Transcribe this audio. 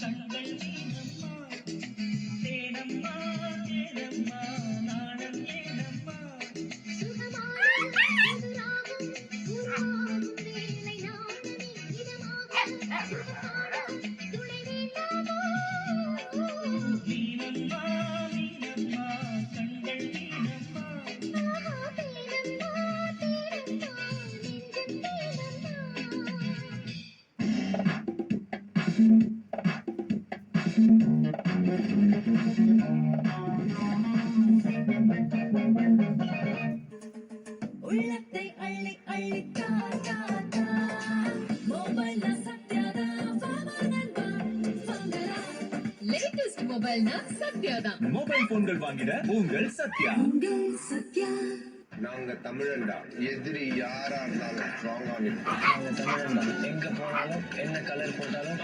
கண்கள் நீனம்மா தேனம்மா தேனம்மா நாணம் ஏனம்மா மீனம்மா மீனம்மா கண்கள் நீனம்மா உள்ளத்தை அள்ளி அள்ளி தா தா தா மொபைல் சத்யாதா லேட்டஸ்ட் மொபைல்னா சத்யாதான். மொபைல் போன்கள் வாங்கிட உங்கள் சத்யா. சத்யா நாங்க தமிழன்டா, எதிரி யாரா இருந்தாலும் ஸ்ட்ராங்கா நிற்போம். நாங்க தமிழன்டா, எங்க போனாலும் என்ன கலர் போட்டாலும்